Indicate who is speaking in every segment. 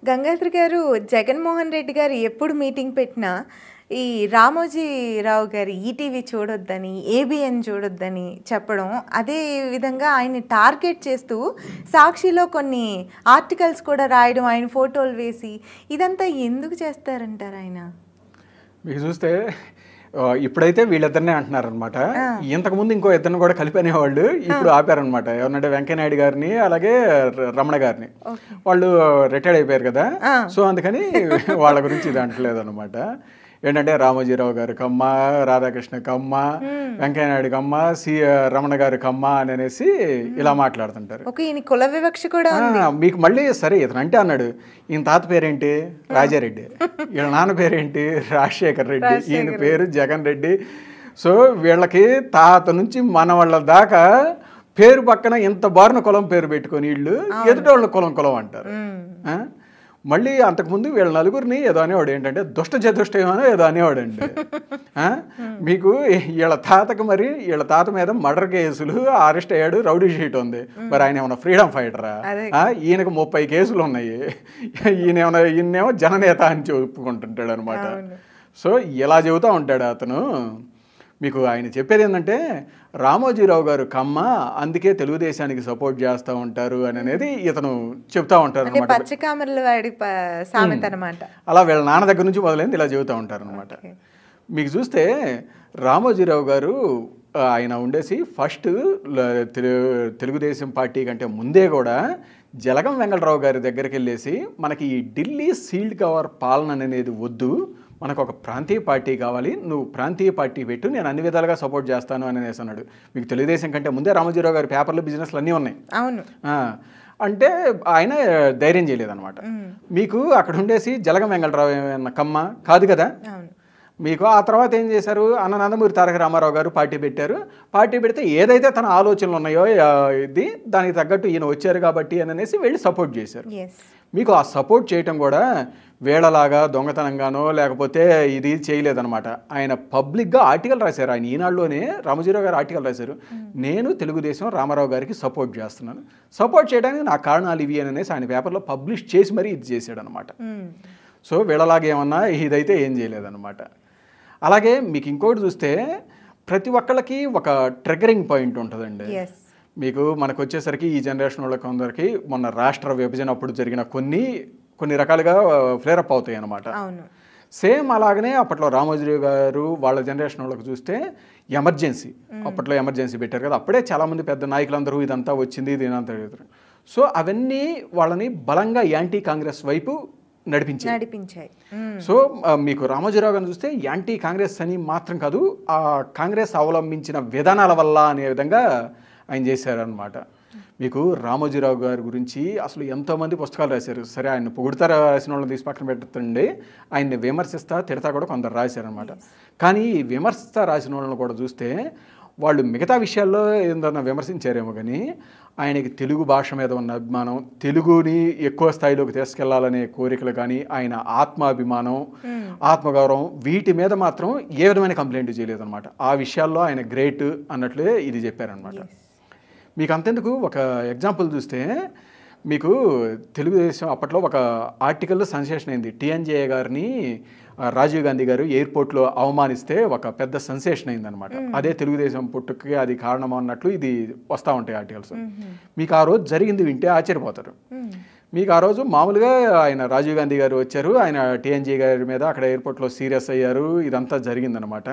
Speaker 1: గంగాధర్ గారు, జగన్మోహన్ రెడ్డి గారు ఎప్పుడు మీటింగ్ పెట్టినా ఈ రామోజీరావు గారి ఈటీవీ చూడొద్దని, ఏబిఎన్ చూడొద్దని చెప్పడం, అదే విధంగా ఆయన్ని టార్గెట్ చేస్తూ సాక్షిలో కొన్ని ఆర్టికల్స్ కూడా రాయడం, ఆయన ఫోటోలు వేసి, ఇదంతా ఎందుకు చేస్తారంటారు ఆయన?
Speaker 2: మీకు చూస్తే ఇప్పుడైతే వీళ్ళిద్దరినే అంటున్నారనమాట. ఇంతకుముందు ఇంకో ఇద్దరిని కూడా కలిపనేవాళ్ళు, ఇప్పుడు ఆపారనమాట. ఎవరంటే వెంకయ్యనాయుడు గారిని, అలాగే రమణ గారిని. వాళ్ళు రిటైర్డ్ అయిపోయారు కదా, సో అందుకని వాళ్ళ గురించి ఇది అంటలేదు అనమాట. ఏంటంటే రామోజీరావు గారి కమ్మ, రాధాకృష్ణ కమ్మ, వెంకయ్యనాయుడు కమ్మ, రమణ గారి కమ్మ అని అనేసి ఇలా మాట్లాడుతుంటారు.
Speaker 1: కుల వివక్ష కూడా
Speaker 2: మీకు మళ్ళీ సరే ఇతనంటే అన్నాడు, ఈయన తాత పేరేంటి రాజారెడ్డి, వీళ్ళ నాన్న పేరేంటి రాజశేఖర్ రెడ్డి, ఈయన పేరు జగన్ రెడ్డి. సో వీళ్ళకి తాత నుంచి మన వాళ్ళ దాకా పేరు పక్కన ఇంత బారిన కులం పేరు పెట్టుకొని వీళ్ళు ఎదుటోళ్ళ కులం అంటారు. మళ్ళీ అంతకుముందు వీళ్ళ నలుగురిని ఏదో అనేవాడు, ఏంటంటే దుష్ట చతుష్టయమనో ఏదో అనేవాడు అండి. మీకు వీళ్ళ తాతకు మరి వీళ్ళ తాత మీద మర్డర్ కేసులు, అరెస్ట్ అయ్యాడు, రౌడీ షీట్ ఉంది. మరి ఆయన ఏమన్నా ఫ్రీడమ్ ఫైటరా? ఈయనకు 30 కేసులు ఉన్నాయి. ఈయనేమో జననేత అని చెప్పుకుంటుంటాడు అనమాట. సో ఇలా చెబుతూ ఉంటాడు అతను. మీకు ఆయన చెప్పేది ఏంటంటే రామోజీరావు గారు కమ్మ, అందుకే తెలుగుదేశానికి సపోర్ట్ చేస్తూ ఉంటారు అని అనేది ఇతను చెప్తా ఉంటారు అనమాట. అలా వీళ్ళ నాన్న దగ్గర నుంచి మొదలైంది ఇలా చెబుతూ ఉంటారు అనమాట. మీకు చూస్తే రామోజీరావు గారు ఆయన ఉండేసి ఫస్ట్ తెలుగుదేశం పార్టీ కంటే ముందే కూడా జలగం వెంకటరావు గారి దగ్గరికి వెళ్ళేసి, మనకి ఈ ఢిల్లీ సీల్డ్ కవర్ పాలన అనేది వద్దు, మనకు ఒక ప్రాంతీయ పార్టీ కావాలి, నువ్వు ప్రాంతీయ పార్టీ పెట్టు, నేను అన్ని విధాలుగా సపోర్ట్ చేస్తాను అని అనేసి అన్నాడు. మీకు తెలుగుదేశం కంటే ముందే రామోజీరావు గారి పేపర్లు, బిజినెస్లు అన్నీ ఉన్నాయి.
Speaker 1: అవును.
Speaker 2: అంటే ఆయన ధైర్యం చేయలేదన్నమాట. మీకు అక్కడ ఉండేసి జలగం వెంకటరావు ఏమన్నా కమ్మ కాదు కదా. మీకు ఆ తర్వాత ఏం చేశారు, అన్న నందమూరి తారక రామారావు గారు పార్టీ పెట్టారు. పార్టీ పెడితే ఏదైతే తన ఆలోచనలు ఉన్నాయో ఇది దానికి తగ్గట్టు ఈయన వచ్చారు కాబట్టి అని అనేసి వెళ్ళి సపోర్ట్ చేశారు. మీకు ఆ సపోర్ట్ చేయటం కూడా వేళలాగా దొంగతనంగానో లేకపోతే ఇది చేయలేదన్నమాట. ఆయన పబ్లిక్గా ఆర్టికల్ రాశారు. ఆయన ఈనాడులోనే రామోజీరావు గారు ఆర్టికల్ రాశారు, నేను తెలుగుదేశం రామారావు గారికి సపోర్ట్ చేస్తున్నాను, సపోర్ట్ చేయడానికి నా కారణాలు ఇవి అని అనేసి ఆయన పేపర్లో పబ్లిష్ చేసి మరీ ఇది చేశాడు అనమాట. సో వీళ్ళలాగా ఏమన్నా ఇదైతే ఏం చేయలేదన్నమాట. అలాగే మీకు ఇంకోటి చూస్తే ప్రతి ఒక్కళ్ళకి ఒక ట్రిగరింగ్ పాయింట్ ఉంటుందండి. మీకు మనకు వచ్చేసరికి ఈ జనరేషన్ వాళ్ళకి కొందరికి మొన్న రాష్ట్ర విభజన అప్పుడు జరిగిన కొన్ని రకాలుగా ఫ్లేరప్ అవుతాయి అన్నమాట. సేమ్ అలాగనే అప్పట్లో రామోజీరావు గారు వాళ్ళ జనరేషన్ వాళ్ళకి చూస్తే ఎమర్జెన్సీ, అప్పట్లో ఎమర్జెన్సీ పెట్టారు కదా, అప్పుడే చాలామంది పెద్ద నాయకులందరూ ఇదంతా వచ్చింది దీనంతా. సో అవన్నీ వాళ్ళని బలంగా యాంటీ కాంగ్రెస్ వైపు నడిపించాయి. సో మీకు రామోజీరావు గారిని చూస్తే యాంటీ కాంగ్రెస్ అని మాత్రం కాదు, ఆ కాంగ్రెస్ అవలంబించిన విధానాల వల్ల అనే విధంగా ఆయన చేశారనమాట. మీకు రామోజీరావు గారి గురించి అసలు ఎంతోమంది పుస్తకాలు రాశారు. సరే ఆయన పొగుడుతా రాసిన వాళ్ళని తీసి పక్కన పెట్టండి, ఆయన్ని విమర్శిస్తా తిడతా కూడా కొందరు రాశారనమాట. కానీ విమర్శిస్తా రాసిన వాళ్ళని కూడా చూస్తే వాళ్ళు మిగతా విషయాల్లో ఏందన్నా విమర్శించారేమో కానీ ఆయనకి తెలుగు భాష మీద ఉన్న అభిమానం, తెలుగుని ఎక్కువ స్థాయిలోకి తీసుకెళ్లాలనే కోరికలు కానీ, ఆయన ఆత్మాభిమానం, ఆత్మగౌరవం, వీటి మీద మాత్రం ఏ విధమైన కంప్లైంట్ చేయలేదన్నమాట. ఆ విషయాల్లో ఆయన గ్రేట్ అన్నట్లే ఇది చెప్పారనమాట. మీకు అంతెందుకు ఒక ఎగ్జాంపుల్ చూస్తే మీకు తెలుగుదేశం అప్పట్లో ఒక ఆర్టికల్ సెన్సేషన్ అయింది. టీఎన్జేఏ గారిని రాజీవ్ గాంధీ గారు ఎయిర్పోర్ట్లో అవమానిస్తే ఒక పెద్ద సెన్సేషన్ అయిందనమాట. అదే తెలుగుదేశం పుట్టుకి అది కారణం అన్నట్లు ఇది వస్తూ ఉంటాయి ఆర్టికల్స్. మీకు ఆ రోజు జరిగింది వింటే ఆశ్చర్యపోతారు. మీకు ఆ రోజు మామూలుగా ఆయన రాజీవ్ గాంధీ గారు వచ్చారు, ఆయన టీఎన్జే గారి మీద అక్కడ ఎయిర్పోర్ట్లో సీరియస్ అయ్యారు, ఇదంతా జరిగిందనమాట.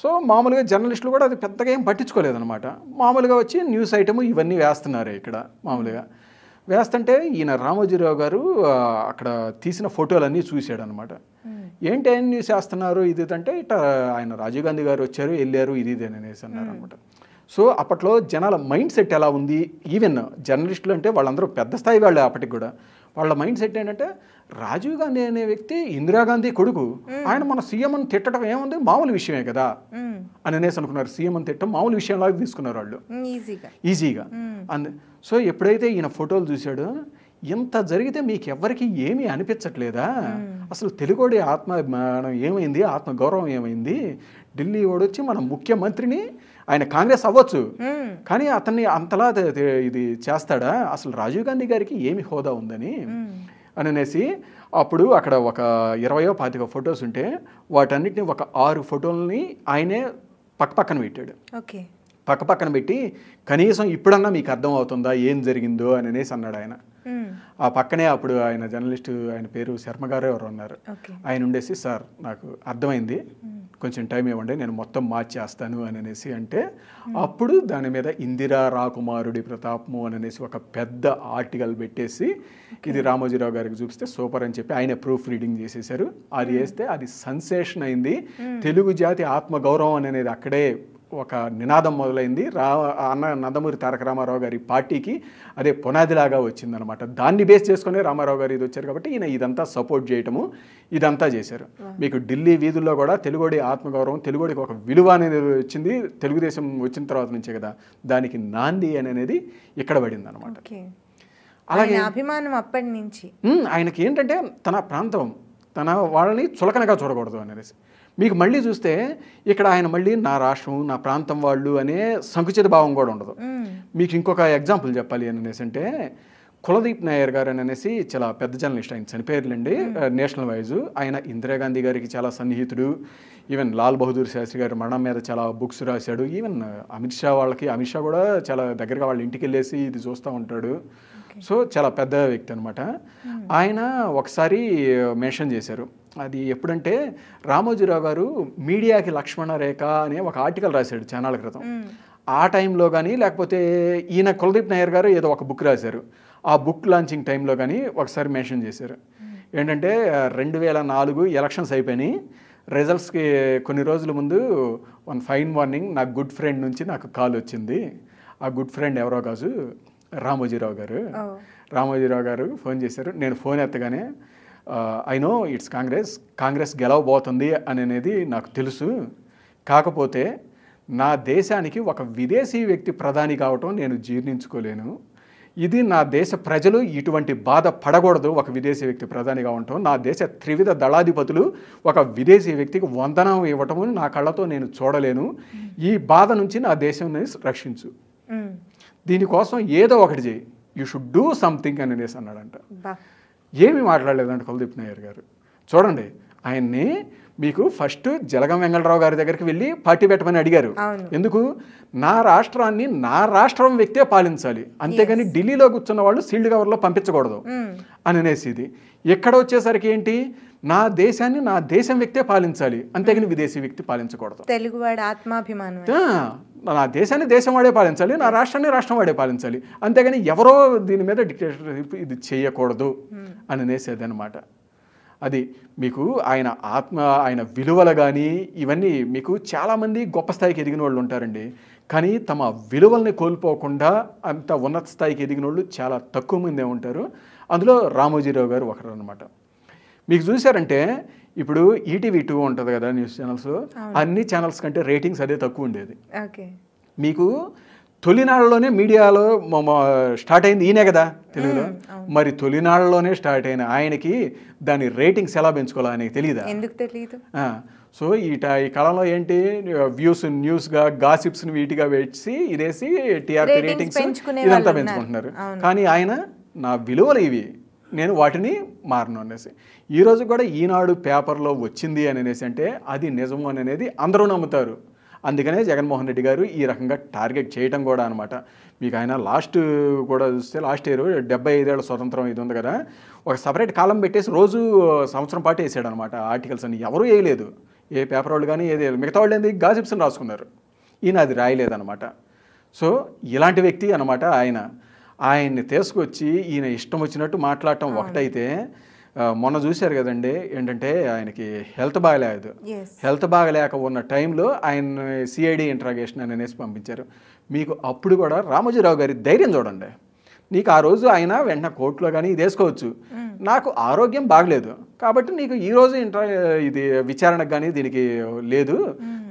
Speaker 2: సో మామూలుగా జర్నలిస్టులు కూడా అది పెద్దగా ఏం పట్టించుకోలేదన్నమాట. మామూలుగా వచ్చి న్యూస్ ఐటమ్ ఇవన్నీ వేస్తున్నారు ఇక్కడ. మామూలుగా వేస్తుంటే ఈయన రామోజీరావు గారు అక్కడ తీసిన ఫోటోలన్నీ చూశాడు అనమాట. ఏంటి ఏం న్యూస్ వేస్తున్నారు ఇది అంటే, ఇట్లా ఆయన రాజీవ్ గాంధీ గారు వచ్చారు వెళ్ళారు ఇది అనేసి అన్నారు అనమాట. సో అప్పట్లో జనాల మైండ్ సెట్ ఎలా ఉంది, ఈవెన్ జర్నలిస్టులు అంటే వాళ్ళందరూ పెద్ద స్థాయి వాళ్ళే అప్పటికి కూడా, వాళ్ళ మైండ్ సెట్ ఏంటంటే రాజీవ్ గాంధీ అనే వ్యక్తి ఇందిరాగాంధీ కొడుకు, ఆయన మన సీఎం అని తిట్టడం ఏముంది మామూలు విషయమే కదా అని అనేసి అనుకున్నారు. సీఎం అని తిట్టడం మామూలు విషయంలాగా తీసుకున్నారు వాళ్ళు ఈజీగా. సో ఎప్పుడైతే ఈయన ఫోటోలు చూశాడో, ఇంత జరిగితే మీకు ఎవ్వరికి ఏమీ అనిపించట్లేదా, అసలు తెలుగుడి ఆత్మాభిమానం ఏమైంది, ఆత్మగౌరవం ఏమైంది, ఢిల్లీ ఓడొచ్చి మన ముఖ్యమంత్రిని, ఆయన కాంగ్రెస్ అవ్వచ్చు కానీ అతన్ని అంతలా ఇది చేస్తాడా, అసలు రాజీవ్ గాంధీ గారికి ఏమి హోదా ఉందని అనేసి అప్పుడు అక్కడ ఒక 20-25 ఫొటోస్ ఉంటే వాటన్నిటిని ఒక 6 ఫోటోలని ఆయనే పక్కన పెట్టాడు.
Speaker 1: ఓకే.
Speaker 2: పక్కన పెట్టి కనీసం ఇప్పుడన్నా మీకు అర్థం అవుతుందా ఏం జరిగిందో అని అనేసి అన్నాడు ఆయన. ఆ పక్కనే అప్పుడు ఆయన జర్నలిస్టు, ఆయన పేరు శర్మ గారు ఎవరు ఉన్నారు, ఆయన ఉండేసి సార్ నాకు అర్థమైంది, కొంచెం టైం ఇవ్వండి, నేను మొత్తం మార్చేస్తాను అని అనేసి అంటే అప్పుడు దాని మీద ఇందిరా రాకుమారుడి ప్రతాపము అని అనేసి ఒక పెద్ద ఆర్టికల్ పెట్టేసి ఇది రామోజీరావు గారికి చూపిస్తే సూపర్ అని చెప్పి ఆయన ప్రూఫ్ రీడింగ్ చేసేసారు. అది వేస్తే అది సెన్సేషన్ అయింది. తెలుగు జాతి ఆత్మగౌరవం అనేది అక్కడే ఒక నినాదం మొదలైంది. నందమూరి తారక రామారావు గారి పార్టీకి అదే పునాదిలాగా వచ్చిందనమాట. దాన్ని బేస్ చేసుకునే రామారావు గారు ఇది వచ్చారు కాబట్టి ఈయన ఇదంతా సపోర్ట్ చేయటము ఇదంతా చేశారు. మీకు ఢిల్లీ వీధుల్లో కూడా తెలుగుడి ఆత్మగౌరవం, తెలుగుడికి ఒక విలువ అనేది వచ్చింది తెలుగుదేశం వచ్చిన తర్వాత నుంచే కదా. దానికి నాంది అనేది ఇక్కడ పడింది అనమాట.
Speaker 1: అలాగే అభిమానం అప్పటి నుంచి
Speaker 2: ఆయనకి ఏంటంటే తన ప్రాంతం, తన వాళ్ళని చులకనగా చూడకూడదు అనేసి. మీకు మళ్ళీ చూస్తే ఇక్కడ ఆయన మళ్ళీ నా రాష్ట్రం, నా ప్రాంతం వాళ్ళు అనే సంకుచిత భావం కూడా ఉండదు. మీకు ఇంకొక ఎగ్జాంపుల్ చెప్పాలి అని అనేసి అంటే కులదీప్ నాయర్ గారు అని అనేసి చాలా పెద్ద జర్నలిస్ట్, ఆయన చనిపోయారులేండి నేషనల్ వైజ్. ఆయన ఇందిరాగాంధీ గారికి చాలా సన్నిహితుడు. ఈవెన్ లాల్ బహదూర్ శాస్త్రి గారి మరణం మీద చాలా బుక్స్ రాశాడు. ఈవెన్ అమిత్ షా కూడా చాలా దగ్గరగా వాళ్ళ ఇంటికి వెళ్ళేసి ఇది చూస్తూ ఉంటాడు. సో చాలా పెద్ద వ్యక్తి అనమాట. ఆయన ఒకసారి మెన్షన్ చేశారు, అది ఎప్పుడంటే రామోజీరావు గారు మీడియాకి లక్ష్మణ రేఖ అనే ఒక ఆర్టికల్ రాశాడు చానాళ్ళ క్రితం. ఆ టైంలో కానీ లేకపోతే ఈయన కులదీప్ నాయర్ గారు ఏదో ఒక బుక్ రాశారు, ఆ బుక్ లాంచింగ్ టైంలో కానీ ఒకసారి మెన్షన్ చేశారు. ఏంటంటే 2004 ఎలక్షన్స్ అయిపోయినాయి, రిజల్ట్స్కి కొన్ని రోజుల ముందు వన్ ఫైన్ మార్నింగ్ నా గుడ్ ఫ్రెండ్ నుంచి నాకు కాల్ వచ్చింది. ఆ గుడ్ ఫ్రెండ్ ఎవరో కాదు రామోజీరావు గారు. రామోజీరావు గారు ఫోన్ చేశారు. నేను ఫోన్ ఎత్తగానే ఐ నో ఇట్స్ కాంగ్రెస్ గెలవబోతుంది అనేది నాకు తెలుసు, కాకపోతే నా దేశానికి ఒక విదేశీ వ్యక్తి ప్రధాని కావటం నేను జీర్ణించుకోలేను, ఇది నా దేశ ప్రజలు ఇటువంటి బాధ పడకూడదు, ఒక విదేశీ వ్యక్తి ప్రధానిగా ఉండటం, నా దేశ త్రివిధ దళాధిపతులు ఒక విదేశీ వ్యక్తికి వందనం ఇవ్వటం నా కళ్ళతో నేను చూడలేను, ఈ బాధ నుంచి నా దేశాన్ని రక్షించు, దీనికోసం ఏదో ఒకటి చేయి, యూ షుడ్ డూ సంథింగ్ అని అనేసి అన్నాడంట. ఏమీ మాట్లాడలేదంట కులదీప్ నాయర్ గారు. చూడండి, ఆయన్ని మీకు ఫస్ట్ జలగం వెంగళరావు గారి దగ్గరికి వెళ్ళి పార్టీ పెట్టమని అడిగారు. ఎందుకు? నా రాష్ట్రాన్ని నా రాష్ట్రం వ్యక్తే పాలించాలి, అంతేగాని ఢిల్లీలో కూర్చున్న వాళ్ళు సీల్డ్ కవర్లో పంపించకూడదు అని అనేసి. ఇది ఎక్కడ వచ్చేసరికి ఏంటి, నా దేశాన్ని నా దేశం వ్యక్తే పాలించాలి, అంతేగాని విదేశీ వ్యక్తి పాలించకూడదు.
Speaker 1: తెలుగువాడి ఆత్మాభిమానం,
Speaker 2: నా దేశాన్ని దేశం వాడే పాలించాలి, నా రాష్ట్రాన్ని రాష్ట్రం వాడే పాలించాలి, అంతేగాని ఎవరో దీని మీద డిక్టేటర్షిప్ ఇది చేయకూడదు అని అనేసేది అనమాట. అది మీకు ఆయన విలువలు కానీ ఇవన్నీ మీకు చాలామంది గొప్ప స్థాయికి ఎదిగిన వాళ్ళు ఉంటారండి, కానీ తమ విలువల్ని కోల్పోకుండా అంత ఉన్నత స్థాయికి ఎదిగిన వాళ్ళు చాలా తక్కువ మందే ఉంటారు. అందులో రామోజీరావు గారు ఒకరు అనమాట. మీకు చూసారంటే ఇప్పుడు ఈటీవీ 2 ఉంటుంది కదా న్యూస్ ఛానల్స్, అన్ని ఛానల్స్ కంటే రేటింగ్స్ అదే తక్కువ ఉండేది. మీకు తొలినాళ్ళలోనే మీడియాలో స్టార్ట్ అయింది ఈయనే కదా తెలుగులో, మరి తొలినాళ్ళలోనే స్టార్ట్ అయిన ఆయనకి దాని రేటింగ్స్ ఎలా పెంచుకోవాలో ఆయనకి తెలియదా?
Speaker 1: ఎందుకు తెలియదు?
Speaker 2: సో ఈ కాలంలో ఏంటి, వ్యూస్ న్యూస్గా గాసిప్స్ని వీటిగా వేసి ఇదేసి టీఆర్పీ రేటింగ్స్ ఇదంతా పెంచుకుంటున్నారు. కానీ ఆయన నా విలువలు ఇవి, నేను వాటిని మారను అనేసి. ఈరోజు కూడా ఈనాడు పేపర్లో వచ్చింది అని అనేసి అంటే అది నిజము అనేది అందరూ నమ్ముతారు. అందుకనే జగన్మోహన్ రెడ్డి గారు ఈ రకంగా టార్గెట్ చేయటం కూడా అనమాట. మీకు ఆయన లాస్ట్ కూడా చూస్తే లాస్ట్ ఇయర్ 75 ఏళ్ల స్వతంత్రం ఇది ఉంది కదా, ఒక సపరేట్ కాలం పెట్టేసి రోజు సంవత్సరం పాటు వేసాడు అనమాట ఆర్టికల్స్ అని. ఎవరూ వేయలేదు, ఏ పేపర్ వాళ్ళు కానీ ఏది, మిగతా వాళ్ళు ఏంది గాసిప్స్ని రాసుకున్నారు, ఈయన అది రాయలేదన్నమాట. సో ఇలాంటి వ్యక్తి అనమాట ఆయన్ని తీసుకొచ్చి ఈయన ఇష్టం వచ్చినట్టు మాట్లాడటం ఒకటైతే, మొన్న చూశారు కదండి ఏంటంటే ఆయనకి హెల్త్ బాగలేక ఉన్న టైంలో ఆయన సిఐడి ఇంట్రాగేషన్ అని అనేసి పంపించారు. మీకు అప్పుడు కూడా రామోజీరావు గారి ధైర్యం చూడండి. నీకు ఆ రోజు ఆయన వెంటనే కోర్టులో కానీ ఇది వేసుకోవచ్చు, నాకు ఆరోగ్యం బాగలేదు కాబట్టి నీకు ఈరోజు ఇది విచారణకు కానీ దీనికి లేదు,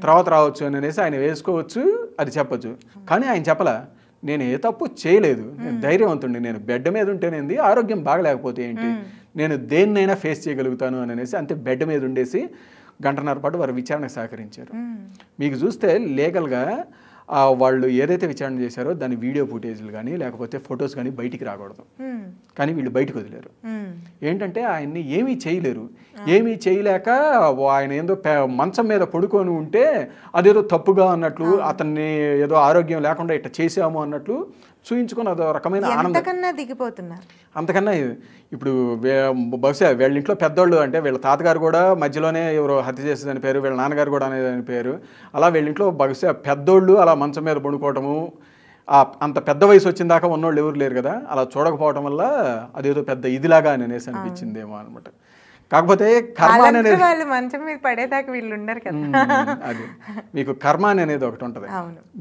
Speaker 2: తర్వాత రావచ్చు అని అనేసి ఆయన వేసుకోవచ్చు, అది చెప్పచ్చు. కానీ ఆయన చెప్పలా, నేను ఏ తప్పు చేయలేదు, నేను ధైర్యవంతుడిని, నేను బెడ్ మీద ఉంటేనేంది, ఆరోగ్యం బాగలేకపోతే ఏంటి, నేను దేన్నైనా ఫేస్ చేయగలుగుతాను అని అనేసి అంతే బెడ్ మీద ఉండేసి 1.5 గంట పాటు వారు విచారణకు సహకరించారు. మీకు చూస్తే లీగల్గా వాళ్ళు ఏదైతే విచారణ చేశారో దాని వీడియో ఫుటేజ్లు కానీ లేకపోతే ఫొటోస్ కానీ బయటికి రాకూడదు. కానీ వీళ్ళు బయటకు వదిలేరు. ఏంటంటే ఆయన్ని ఏమీ చేయలేరు. ఏమీ చేయలేక ఆయన ఏదో మంచం మీద పడుకొని ఉంటే అదేదో తప్పుగా అన్నట్లు, అతన్ని ఏదో ఆరోగ్యం లేకుండా ఇట్లా చేసాము అన్నట్లు చూయించుకొని అదో రకమైన ఆనందం
Speaker 1: దిగిపోతున్నారు.
Speaker 2: అంతకన్నా ఇప్పుడు బహుశా వీళ్ళ ఇంట్లో పెద్దోళ్ళు అంటే వీళ్ళ తాతగారు కూడా మధ్యలోనే ఎవరో హత్య చేసి చనిపోయారు, వీళ్ళ నాన్నగారు కూడా అనేది చనిపోయారు. అలా వీళ్ళ ఇంట్లో బహుశా పెద్దోళ్ళు అలా మంచం మీద పడుకోవటము, అంత పెద్ద వయసు వచ్చిన దాకా ఉన్నోళ్ళు ఎవరు లేరు కదా, అలా చూడకపోవటం వల్ల అదేదో పెద్ద ఇదిలాగా అనేసి అనిపించిందేమో అనమాట. కాకపోతే కర్మ అనేది
Speaker 1: మంచం మీద పడేదాకా వీళ్ళు ఉండరు కదా.
Speaker 2: అది మీకు కర్మ అనేది ఒకటి ఉంటుంది.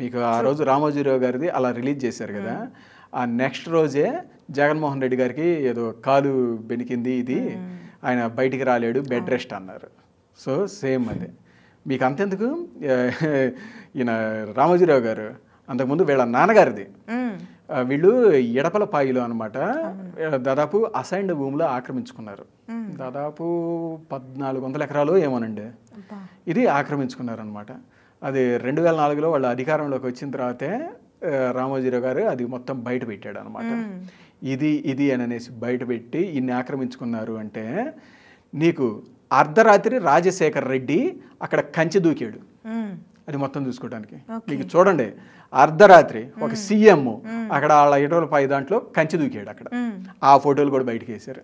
Speaker 2: మీకు ఆ రోజు రామోజీరావు గారిది అలా రిలీజ్ చేశారు కదా, ఆ నెక్స్ట్ రోజే జగన్మోహన్ రెడ్డి గారికి ఏదో కాలు బెనికింది, ఇది ఆయన బయటికి రాలేడు, బెడ్ రెస్ట్ అన్నారు. సో సేమ్ అదే మీకు అంతెందుకు, ఈయన రామోజీరావు గారు అంతకుముందు వీళ్ళ నాన్నగారిది, వీళ్ళు ఎడపలపాయిలో అనమాట దాదాపు అసైన్డ్ భూమిలో ఆక్రమించుకున్నారు. దాదాపు 1400 ఎకరాలు ఏమోనండి ఇది ఆక్రమించుకున్నారు అనమాట. అది 2004లో వాళ్ళ అధికారంలోకి వచ్చిన తర్వాతే రామోజీరావు గారు అది మొత్తం బయట పెట్టాడు అనమాట. ఇది అని అనేసి బయట పెట్టి ఇన్ని ఆక్రమించుకున్నారు అంటే, నీకు అర్ధరాత్రి రాజశేఖర్ రెడ్డి అక్కడ కంచె దూకాడు అది మొత్తం చూసుకోవడానికి. మీకు చూడండి, అర్ధరాత్రి ఒక సీఎం అక్కడ వాళ్ళ ఎడవలపై దాంట్లో కంచె దూకాడు అక్కడ. ఆ ఫోటోలు కూడా బయటకు వేశారు.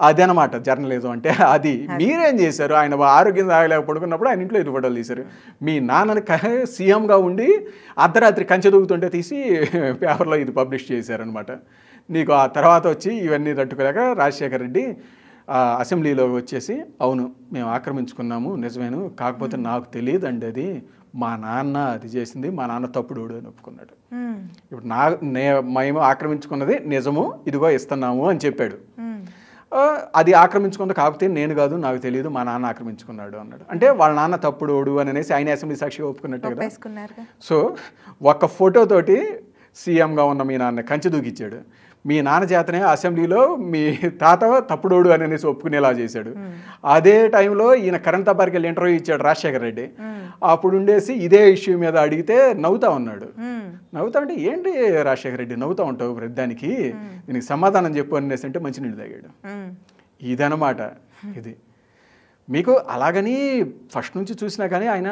Speaker 2: అదనమాట జర్నలిజం అంటే. అది మీరేం చేశారు, ఆయన ఆరోగ్యం తాగలేక పడుకున్నప్పుడు ఆయన ఇంట్లో 5 ఫోటోలు తీశారు. మీ నాన్నని సీఎంగా ఉండి అర్ధరాత్రి కంచె దూకుతుంటే తీసి పేపర్లో ఇది పబ్లిష్ చేశారనమాట. నీకు ఆ తర్వాత వచ్చి ఇవన్నీ తట్టుకోలేక రాజశేఖర్ రెడ్డి అసెంబ్లీలో వచ్చేసి, అవును మేము ఆక్రమించుకున్నాము నిజమేను, కాకపోతే నాకు తెలియదండి, అది మా నాన్న అది చేసింది, మా నాన్న తప్పుడు అని ఒప్పుకున్నాడు. ఇప్పుడు మేము ఆక్రమించుకున్నది నిజము, ఇదిగో ఇస్తున్నాము అని చెప్పాడు. అది ఆక్రమించుకుంది కాకపోతే నేను కాదు, నాకు తెలియదు, మా నాన్న ఆక్రమించుకున్నాడు అన్నాడు. అంటే వాళ్ళ నాన్న తప్పుడోడు అని అనేసి ఆయన అసెంబ్లీ సాక్షిగా ఒప్పుకున్నట్టు కదా. సో ఒక్క ఫోటోతోటి సీఎంగా ఉన్న మీ నాన్న కంచె దూకిచ్చాడు. మీ నాన్న చేతనే అసెంబ్లీలో మీ తాత తప్పుడోడు అని అనేసి ఒప్పుకునేలా చేశాడు. అదే టైంలో ఈయన కరెంట్ అబ్బారికి వెళ్ళి ఇంటర్వ్యూ ఇచ్చాడు రాజశేఖర్ రెడ్డి. అప్పుడు ఉండేసి ఇదే ఇష్యూ మీద అడిగితే నవ్వుతా ఉన్నాడు. నవ్వుతా అంటే, ఏంటి రాజశేఖర్ రెడ్డి నవ్వుతా ఉంటావు ప్రతిదానికి, దీనికి సమాధానం చెప్పు అనేసి అంటే మంచినీళ్ళు తాగాడు. ఇదనమాట ఇది. మీకు అలాగని ఫస్ట్ నుంచి చూసినా కానీ ఆయన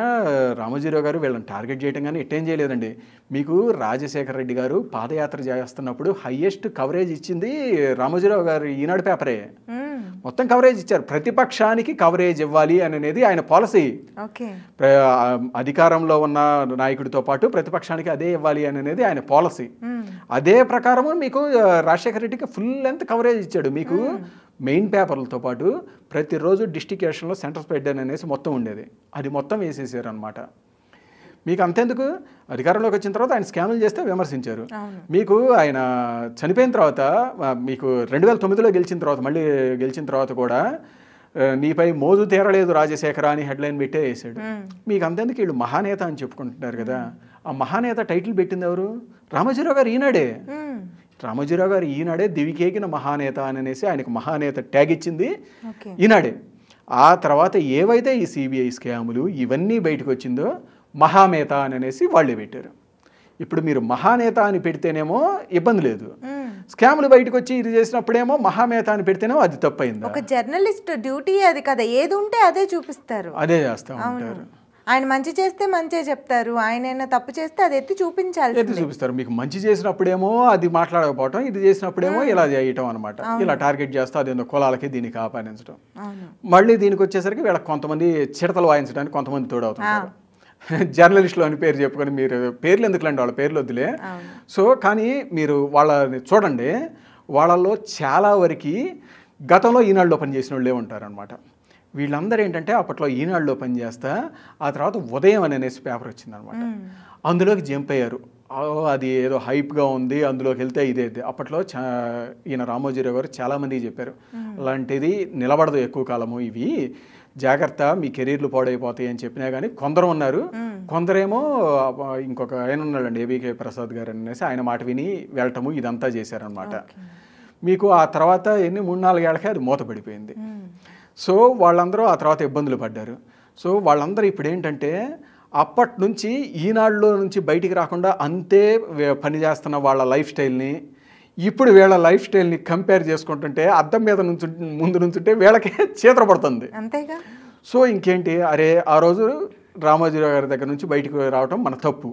Speaker 2: రామోజీరావు గారు వీళ్ళని టార్గెట్ చేయడం కానీ ఎట్టేం చేయలేదండి. మీకు రాజశేఖర రెడ్డి గారు పాదయాత్ర చేస్తున్నప్పుడు హైయెస్ట్ కవరేజ్ ఇచ్చింది రామోజీరావు గారు ఈనాడు పేపరే. మొత్తం కవరేజ్ ఇచ్చారు. ప్రతిపక్షానికి కవరేజ్ ఇవ్వాలి అనేది ఆయన పాలసీ. అధికారంలో ఉన్న నాయకుడితో పాటు ప్రతిపక్షానికి అదే ఇవ్వాలి అనేది ఆయన పాలసీ. అదే ప్రకారము మీకు రాజశేఖర రెడ్డికి ఫుల్ లెంత్ కవరేజ్ ఇచ్చాడు. మీకు మెయిన్ పేపర్లతో పాటు ప్రతిరోజు డిస్ట్రిక్ట్ ఎలక్షన్లో సెంటర్ స్ప్రెడ్ అనేసి మొత్తం ఉండేది. అది మొత్తం వేసేసారు అనమాట. మీకు అంతెందుకు, అధికారంలోకి వచ్చిన తర్వాత ఆయన స్కాములు చేస్తే విమర్శించారు. మీకు ఆయన చనిపోయిన తర్వాత, మీకు 2009లో గెలిచిన తర్వాత, మళ్ళీ గెలిచిన తర్వాత కూడా నీపై మోజు తీరలేదు రాజశేఖర అని హెడ్లైన్ పెట్టే వేసాడు. మీకు అంతెందుకు, వీళ్ళు మహానేత అని చెప్పుకుంటున్నారు కదా, ఆ మహానేత టైటిల్ పెట్టింది ఎవరు? రామోజీరావు గారు ఈనాడే. రామోజీరావు గారు ఈనాడే దివికేకిన మహానేత అని అనేసి ఆయనకు మహానేత ట్యాగ్ ఇచ్చింది ఈనాడే. ఆ తర్వాత ఏవైతే ఈ సిబిఐ స్కాములు ఇవన్నీ బయటకు వచ్చిందో మహానేత అని అనేసి వాళ్ళే పెట్టారు. ఇప్పుడు మీరు మహానేత అని పెడితేనేమో ఇబ్బంది లేదు, స్కాములు బయటకు వచ్చి ఇది చేసినప్పుడేమో మహానేత అని పెడితేనేమో అది తప్పైంది.
Speaker 1: ఒక జర్నలిస్ట్ డ్యూటీ అది కదా, ఏది ఉంటే అదే చూపిస్తారు,
Speaker 2: అదే చేస్తూ ఉంటారు.
Speaker 1: ఆయన మంచి చేస్తే మంచి చెప్తారు, ఆయన తప్పు చేస్తే అది ఎత్తి చూపిస్తారు.
Speaker 2: మీకు మంచి చేసినప్పుడేమో అది మాట్లాడకపోవటం, ఇది చేసినప్పుడేమో ఇలా చేయటం అనమాట. ఇలా టార్గెట్ చేస్తా అదేందో కులాలకి దీనికి ఆపాదించడం. మళ్ళీ దీనికి వచ్చేసరికి వీళ్ళకి కొంతమంది చిడతలు వాయించడానికి కొంతమంది తోడవుతున్నారు. జర్నలిస్టులు అని పేరు చెప్పుకొని, మీరు పేర్లు ఎందుకులండి, వాళ్ళ పేర్లు వద్దులే. సో కానీ మీరు వాళ్ళని చూడండి, వాళ్ళల్లో చాలా వరకు గతంలో ఈనాడులో పనిచేసిన వాళ్ళే ఉంటారనమాట. వీళ్ళందరూ ఏంటంటే అప్పట్లో ఈనాడులో పనిచేస్తా ఆ తర్వాత ఉదయం అనేసి పేపర్ వచ్చిందనమాట, అందులోకి జంప్ అయ్యారు. అది ఏదో హైప్గా ఉంది, అందులోకి వెళ్తే ఇదే. అప్పట్లో ఈయన రామోజీరావు గారు చాలామందికి చెప్పారు, అలాంటిది నిలబడదు ఎక్కువ కాలము, ఇవి జాగ్రత్త, మీ కెరీర్లు పాడైపోతాయి అని చెప్పినా కానీ కొందరు ఉన్నారు. కొందరేమో ఇంకొక ఆయన ఉన్నాడండి ఏబీకే ప్రసాద్ గారు అనేసి, ఆయన మాట విని వెళ్ళటము ఇదంతా చేశారనమాట. మీకు ఆ తర్వాత 3-4 ఏళ్ళకే అది మూతపడిపోయింది. సో వాళ్ళందరూ ఆ తర్వాత ఇబ్బందులు పడ్డారు. సో వాళ్ళందరూ ఇప్పుడు ఏంటంటే అప్పటి నుంచి ఈనాడులో నుంచి బయటికి రాకుండా అంతే పనిచేస్తున్న వాళ్ళ లైఫ్ స్టైల్ని ఇప్పుడు వీళ్ళ లైఫ్ స్టైల్ని కంపేర్ చేసుకుంటుంటే అద్దం మీద నుంచి ముందు నుంచుంటే వీళ్ళకి చేతర పడుతుంది.
Speaker 1: అంతేగా.
Speaker 2: సో ఇంకేంటి, అరే ఆ రోజు రామోజీరావు గారి దగ్గర నుంచి బయటకు రావటం మన తప్పు.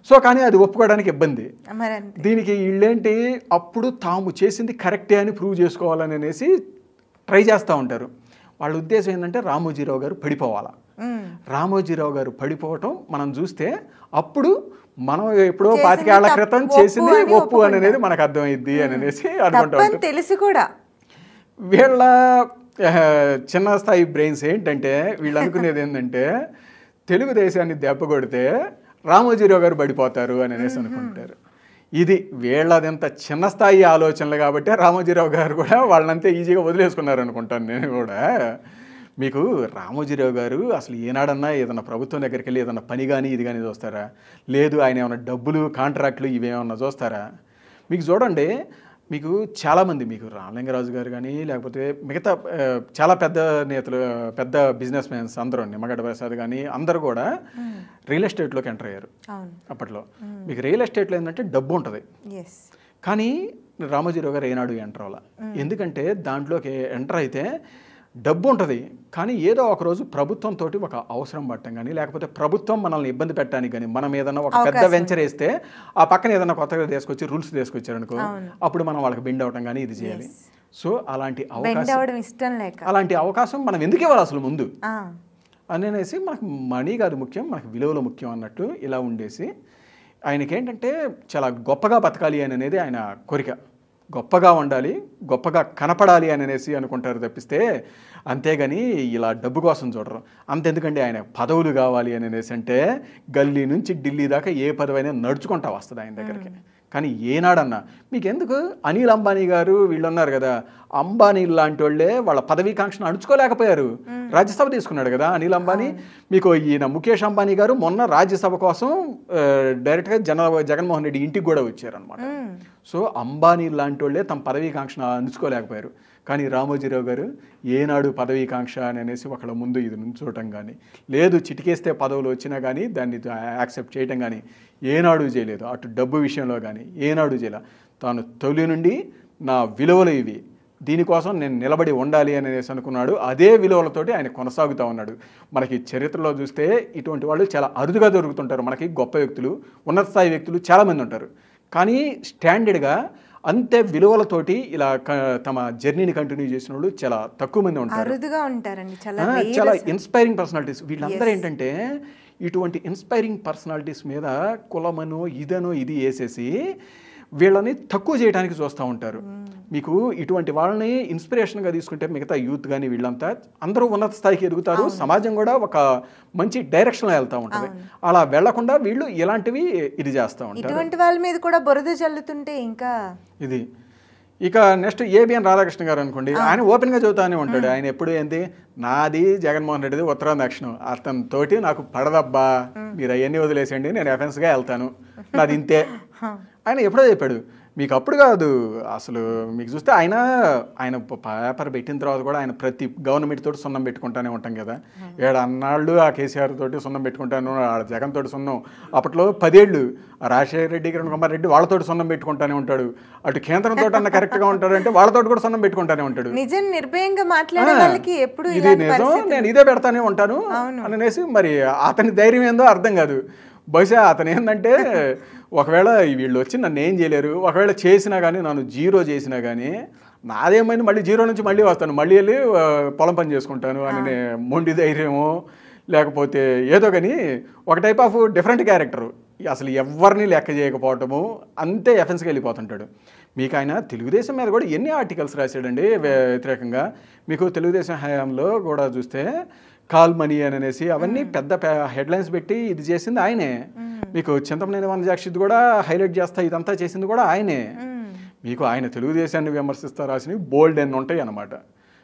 Speaker 2: సో కానీ అది ఒప్పుకోవడానికి ఇబ్బంది. దీనికి వీళ్ళేంటి, అప్పుడు తాము చేసింది కరెక్టే అని ప్రూవ్ చేసుకోవాలని అనేసి ట్రై చేస్తూ ఉంటారు. వాళ్ళ ఉద్దేశం ఏంటంటే రామోజీరావు గారు పడిపోవాలా. రామోజీరావు గారు పడిపోవటం మనం చూస్తే అప్పుడు మనం ఎప్పుడో 25 ఏళ్ల క్రితం చేసింది ఒప్పు అని అనేది మనకు అర్థమైద్ది అని అనేసి అనుకుంటాం.
Speaker 1: తెలిసి కూడా
Speaker 2: వీళ్ళ చిన్న స్థాయి బ్రెయిన్స్ ఏంటంటే వీళ్ళు అనుకునేది ఏంటంటే తెలుగుదేశాన్ని దెబ్బ కొడితే రామోజీరావు గారు పడిపోతారు అని అనేసి అనుకుంటారు. ఇది వీళ్ళదంత చిన్న స్థాయి ఆలోచనలు కాబట్టి రామోజీరావు గారు కూడా వాళ్ళంతా ఈజీగా వదిలేసుకున్నారు అనుకుంటాను నేను కూడా. మీకు రామోజీరావు గారు అసలు ఏనాడన్నా ఏదన్నా ప్రభుత్వం దగ్గరికి వెళ్ళి ఏదన్నా పని కానీ ఇది కానీ చూస్తారా? లేదు ఆయన ఏమన్నా డబ్బులు కాంట్రాక్ట్లు ఇవేమన్నా చూస్తారా? మీకు చూడండి, మీకు చాలామంది, మీకు రామలింగరాజు గారు కానీ లేకపోతే మిగతా చాలా పెద్ద నేతలు, పెద్ద బిజినెస్ మ్యాన్స్ అందరూ, నిమ్మగడ్డ ప్రసాద్ కానీ అందరూ కూడా రియల్ ఎస్టేట్లోకి ఎంటర్ అయ్యారు అప్పట్లో. మీకు రియల్ ఎస్టేట్లో ఏంటంటే డబ్బు ఉంటుంది, కానీ రామోజీరావు గారు ఏనాడు ఎంటర్ అవ్వాలి. ఎందుకంటే దాంట్లోకి ఎంటర్ అయితే డబ్బు ఉంటుంది, కానీ ఏదో ఒకరోజు ప్రభుత్వంతో ఒక అవసరం పట్టం కానీ లేకపోతే ప్రభుత్వం మనల్ని ఇబ్బంది పెట్టడానికి కానీ మనం ఏదైనా ఒక పెద్ద వెంచర్ వేస్తే ఆ పక్కన ఏదైనా కొత్తగా తీసుకొచ్చి రూల్స్ తీసుకొచ్చారు అనుకో, అప్పుడు మనం వాళ్ళకి బెండ్ అవటం కానీ ఇది చేయాలి. సో అలాంటి అవకాశం మనం ఎందుకు ఇవ్వాలి అసలు ముందు అనేసి, మనకు మనీ కాదు ముఖ్యం, మనకు విలువలు ముఖ్యం అన్నట్టు ఇలా ఉండేసి ఆయనకేంటంటే చాలా గొప్పగా బతకాలి అని అనేది ఆయన కోరిక. గొప్పగా ఉండాలి, గొప్పగా కనపడాలి అని అనేసి అనుకుంటారు తప్పిస్తే, అంతేగాని ఇలా డబ్బు కోసం చూడరు. అంతెందుకండి, ఆయన పదవులు కావాలి అని అనేసి అంటే గల్లీ నుంచి ఢిల్లీ దాకా ఏ పదవైనా నడుచుకుంటా వస్తుంది ఆయన దగ్గరికి. కానీ ఏనాడన్నా మీకెందుకు, అనిల్ అంబానీ గారు వీళ్ళు ఉన్నారు కదా, అంబానీ లాంటి వాళ్ళే వాళ్ళ పదవీకాంక్షను అణుచుకోలేకపోయారు. రాజ్యసభ తీసుకున్నాడు కదా అనిల్ అంబానీ. మీకు ఈయన ముఖేష్ అంబానీ గారు మొన్న రాజ్యసభ కోసం డైరెక్ట్గా జగన్మోహన్ రెడ్డి ఇంటికి కూడా వచ్చారనమాట. సో అంబానీ లాంటి వాళ్ళే తమ పదవీకాంక్షను అణుచుకోలేకపోయారు. కానీ రామోజీరావు గారు ఏనాడు పదవీకాంక్ష అని అనేసి ఒకళ్ళ ముందు ఇది నుంచోవటం కానీ, లేదు చిటికేస్తే పదవులు వచ్చినా కానీ దాన్ని యాక్సెప్ట్ చేయటం కానీ ఏనాడు చేయలేదు. అటు డబ్బు విషయంలో కానీ ఏనాడు చేయలే. తాను తొలి నుండి నా విలువలు ఇవి, దీనికోసం నేను నిలబడి ఉండాలి అనేసి అనుకున్నాడు. అదే విలువలతోటి ఆయన కొనసాగుతూ ఉన్నాడు. మనకి చరిత్రలో చూస్తే ఇటువంటి వాళ్ళు చాలా అరుదుగా దొరుకుతుంటారు. మనకి గొప్ప వ్యక్తులు, ఉన్నత స్థాయి వ్యక్తులు చాలామంది ఉంటారు, కానీ స్టాండర్డ్గా అంతే విలువలతోటి ఇలా తమ జర్నీని కంటిన్యూ చేసిన వాళ్ళు చాలా తక్కువ మంది ఉంటారు. చాలా ఇన్స్పైరింగ్ పర్సనాలిటీస్ వీళ్ళందరూ. ఏంటంటే ఇటువంటి ఇన్స్పైరింగ్ పర్సనాలిటీస్ మీద కులమనో ఇదనో ఇది వేసేసి వీళ్ళని తక్కువ చేయడానికి చూస్తూ ఉంటారు. మీకు ఇటువంటి వాళ్ళని ఇన్స్పిరేషన్గా తీసుకుంటే మిగతా యూత్ కానీ వీళ్ళంతా అందరూ ఉన్నత స్థాయికి ఎదుగుతారు, సమాజం కూడా ఒక మంచి డైరెక్షన్లో వెళ్తూ ఉంటుంది. అలా వెళ్లకుండా వీళ్ళు ఇలాంటివి ఇది చేస్తూ ఉంటారు.
Speaker 1: ఇటువంటి వాళ్ళ మీద కూడా బురద చల్లుతుంటే ఇంకా
Speaker 2: ఇది. ఇక నెక్స్ట్ ఏబిఎన్ రాధాకృష్ణ గారు అనుకోండి, ఆయన ఓపెన్గా చెబుతానే ఉంటాడు. ఆయన ఎప్పుడు ఏంటి, నాది జగన్మోహన్ రెడ్డిది ఉత్తరాంధ్రక్షణం, అతనితోటి నాకు పడదబ్బా, మీరు అవన్నీ వదిలేసేయండి, నేను ఎఫెన్స్గా వెళ్తాను, నాది ఇంతే ఆయన ఎప్పుడో చెప్పాడు. మీకు అప్పుడు కాదు అసలు. మీకు చూస్తే ఆయన పేపర్ పెట్టిన తర్వాత కూడా ఆయన ప్రతి గవర్నమెంట్ తోటి సున్నం పెట్టుకుంటానే ఉంటాం కదా. అన్నాళ్ళు ఆ కేసీఆర్ తోటి సున్నం పెట్టుకుంటాను, జగన్ తోటి సున్నం. అప్పట్లో 10 ఏళ్ళు రాజశేఖర రెడ్డి, కిరణ్ కుమార్ రెడ్డి వాళ్ళతోటి సున్నం పెట్టుకుంటానే ఉంటాడు. అటు కేంద్రంతో అన్న కరెక్ట్గా ఉంటాడు అంటే వాళ్ళతోటి కూడా సున్నం పెట్టుకుంటానే ఉంటాడు.
Speaker 1: నిజం నిర్భయంగా మాట్లాడే వాళ్ళకి ఎప్పుడు
Speaker 2: ఇది నిజం, నేను ఇదే పెడతానే ఉంటాను అనేసి. మరి అతని ధైర్యం ఏందో అర్థం కాదు. బహుశా అతను ఏంటంటే ఒకవేళ వీళ్ళు వచ్చి నన్ను ఏం చేయలేరు, ఒకవేళ చేసినా కానీ నన్ను జీరో చేసినా కానీ నాదేమైంది, మళ్ళీ జీరో నుంచి మళ్ళీ వస్తాను, మళ్ళీ వెళ్ళి పొలం పని చేసుకుంటాను అని మొండి ధైర్యమో లేకపోతే ఏదో కానీ ఒక టైప్ ఆఫ్ డిఫరెంట్ క్యారెక్టరు. అసలు ఎవరిని లెక్క చేయకపోవటము, అంతే ఎఫెన్స్కి వెళ్ళిపోతుంటాడు. మీకు ఆయన తెలుగుదేశం మీద కూడా ఎన్ని ఆర్టికల్స్ రాశాడండి వ్యతిరేకంగా. మీకు తెలుగుదేశం హయాంలో కూడా చూస్తే కాల్ మనీ అని అనేసి అవన్నీ పెద్ద హెడ్లైన్స్ పెట్టి ఇది చేసింది ఆయనే. మీకు చింతమనేని వనజాక్షిత్ కూడా హైలైట్ చేస్తా ఇదంతా చేసింది కూడా ఆయనే. మీకు ఆయన తెలుగుదేశాన్ని విమర్శిస్తా రాసినవి బోల్డ్ ఎన్ని ఉంటాయి అన్నమాట.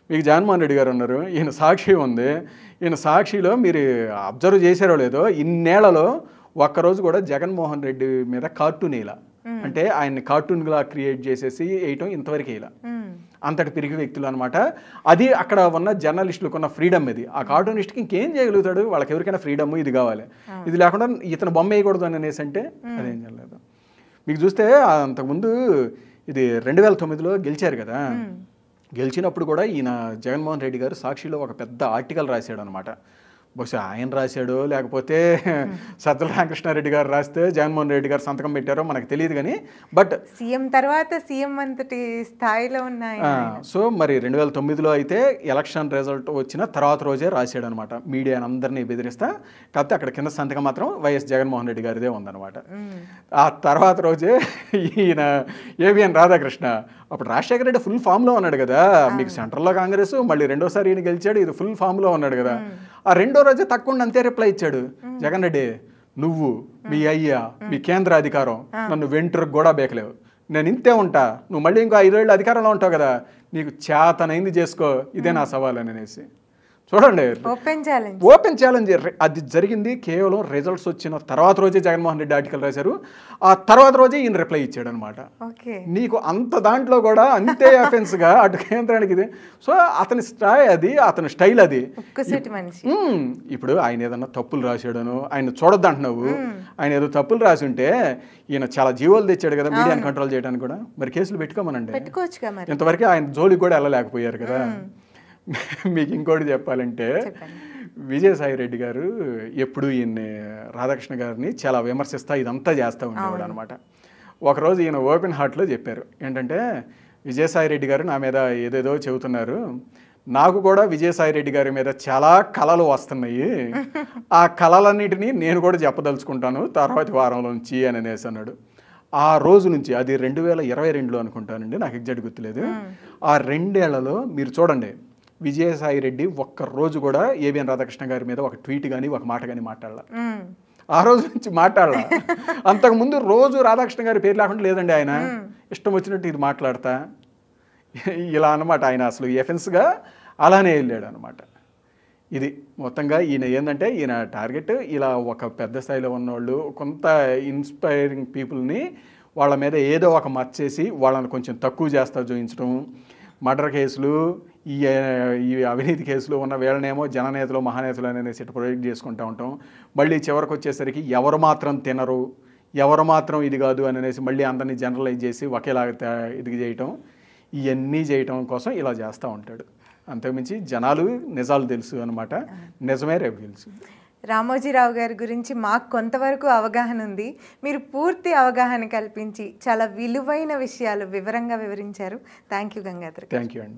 Speaker 2: మీకు జగన్మోహన్ రెడ్డి గారు ఉన్నారు, ఈయన సాక్షి ఉంది. ఈయన సాక్షిలో మీరు అబ్జర్వ్ చేశారో లేదో, ఇన్నేళ్లలో ఒక్కరోజు కూడా జగన్మోహన్ రెడ్డి మీద కార్టూన్ ఇలా, అంటే ఆయన్ని కార్టూన్గా క్రియేట్ చేసేసి వేయటం ఇంతవరకు ఇలా. అంతటి పిరిగి వ్యక్తులు అనమాట. అది అక్కడ ఉన్న జర్నలిస్టులకు ఉన్న ఫ్రీడమ్ ఇది. ఆ కార్టూనిస్ట్కి ఇంకేం చేయగలుగుతాడు, వాళ్ళకి ఎవరికైనా ఫ్రీడమ్ ఇది కావాలి, ఇది లేకుండా ఇతను బొమ్మ వేయకూడదు అని అనేసి అంటే అదేం చేయలేదు. మీకు చూస్తే అంతకుముందు ఇది 2009లో గెలిచారు కదా, గెలిచినప్పుడు కూడా ఈయన జగన్మోహన్ రెడ్డి గారు సాక్షిలో ఒక పెద్ద ఆర్టికల్ రాశాడు అనమాట. బహుశా ఆయన రాశాడో లేకపోతే సజ్జల రామకృష్ణారెడ్డి గారు రాస్తే జగన్మోహన్ రెడ్డి గారు సంతకం పెట్టారో మనకు తెలియదు కానీ, బట్
Speaker 1: సీఎం తర్వాత సీఎం అంతటి స్థాయిలో ఉన్నాయి.
Speaker 2: సో మరి 2009లో అయితే ఎలక్షన్ రిజల్ట్ వచ్చిన తర్వాత రోజే రాశాడు అనమాట, మీడియాని అందరినీ బెదిరిస్తా. కాకపోతే అక్కడ కింద సంతకం మాత్రం వైఎస్ జగన్మోహన్ రెడ్డి గారిదే ఉందన్నమాట. ఆ తర్వాత రోజే ఈయన ఏవిఎన్ రాధాకృష్ణ, అప్పుడు రాజశేఖర రెడ్డి ఫుల్ ఫామ్లో ఉన్నాడు కదా, మీకు సెంట్రల్లో కాంగ్రెస్, మళ్ళీ రెండోసారి ఈయన గెలిచాడు, ఇది ఫుల్ ఫామ్లో ఉన్నాడు కదా. ఆ రెండో రోజే తక్కువ అంతే రిప్లై ఇచ్చాడు జగన్ రెడ్డి, నువ్వు మీ అయ్యా మీ కేంద్ర అధికారం నన్ను వెంట్రుకు కూడా బేకలేవు, నేను ఇంతే ఉంటా, నువ్వు మళ్ళీ ఇంకో 5 ఏళ్ళు అధికారంలో ఉంటావు కదా, నీకు చేతనైంది చేసుకో, ఇదే నా సవాల్ అని అనేసి. చూడండి, ఓపెన్ ఛాలెంజ్. అది జరిగింది కేవలం రిజల్ట్స్ వచ్చిన తర్వాత రోజే జగన్మోహన్ రెడ్డి ఆర్టికల్ రాశారు, ఆ తర్వాత రోజే ఈయన రిప్లై ఇచ్చాడు అనమాట. నీకు అంత దాంట్లో కూడా అంతే అఫెన్స్గా అటు కేంద్రానికి ఇది. సో అతని అతని స్టైల్ అది. ఇప్పుడు ఆయన ఏదన్నా తప్పులు రాశాడను, ఆయన చూడొద్దు అంటున్నావు, ఆయన ఏదో తప్పులు రాసి ఉంటే ఈయన చాలా జీవోలు తెచ్చాడు కదా మీడియాని కంట్రోల్ చేయడానికి కూడా, మరి కేసులు పెట్టుకోమనండి. ఇంతవరకు ఆయన జోలికి కూడా వెళ్ళలేకపోయారు కదా. మీకు ఇంకోటి చెప్పాలంటే, విజయసాయి రెడ్డి గారు ఎప్పుడు ఈయన్ని రాధాకృష్ణ గారిని చాలా విమర్శిస్తా ఇదంతా చేస్తూ ఉండేవాడు అనమాట. ఒకరోజు ఈయన ఓపెన్ హార్ట్లో చెప్పారు ఏంటంటే, విజయసాయి రెడ్డి గారు నా మీద ఏదేదో చెబుతున్నారు, నాకు కూడా విజయసాయి రెడ్డి గారి మీద చాలా కళలు వస్తున్నాయి, ఆ కళలన్నిటినీ నేను కూడా చెప్పదలుచుకుంటాను తర్వాత వారంలో నుంచి అని అనేసి అన్నాడు. ఆ రోజు నుంచి, అది 2022లో అనుకుంటానండి, నాకు ఎగ్జాక్ట్ గుర్తులేదు, ఆ 2 ఏళ్లలో మీరు చూడండి విజయసాయి రెడ్డి ఒక్కరోజు కూడా ఏవిఎన్ రాధాకృష్ణ గారి మీద ఒక ట్వీట్ కానీ ఒక మాట కానీ మాట్లాడాల. ఆ రోజు నుంచి మాట్లాడాల. అంతకుముందు రోజు రాధాకృష్ణ గారి పేరు లేకుండా లేదండి, ఆయన ఇష్టం వచ్చినట్టు ఇది మాట్లాడతా ఇలా అనమాట. ఆయన అసలు ఎఫెన్స్గా అలానే వెళ్ళాడు అనమాట. ఇది మొత్తంగా ఈయన ఏంటంటే, ఈయన టార్గెట్ ఇలా ఒక పెద్ద స్థాయిలో ఉన్నవాళ్ళు, కొంత ఇన్స్పైరింగ్ పీపుల్ని వాళ్ళ మీద ఏదో ఒక మర్చేసి వాళ్ళని కొంచెం తక్కువ చేస్తా చూపించడం, మర్డర్ కేసులు, ఈ అవినీతి కేసులు ఉన్న వీళ్ళనేమో జననేతలు మహానేతలు అనేసి ప్రొజెక్ట్ చేసుకుంటూ ఉంటాం. మళ్ళీ చివరికి వచ్చేసరికి ఎవరు మాత్రం తినరు, ఎవరు మాత్రం ఇది కాదు అని అనేసి మళ్ళీ అందరినీ జనరలైజ్ చేసి ఒకేలాగా ఇది చేయటం, ఇవన్నీ చేయటం కోసం ఇలా చేస్తూ ఉంటాడు. అంతకుమించి జనాలు నిజాలు తెలుసు అనమాట, నిజమే రేపు తెలుసు.
Speaker 1: రామోజీరావు గారి గురించి మాకు కొంతవరకు అవగాహన ఉంది, మీరు పూర్తి అవగాహన కల్పించి చాలా విలువైన విషయాలు వివరంగా వివరించారు. Thank you Gangadhar.
Speaker 2: Thank you అండి.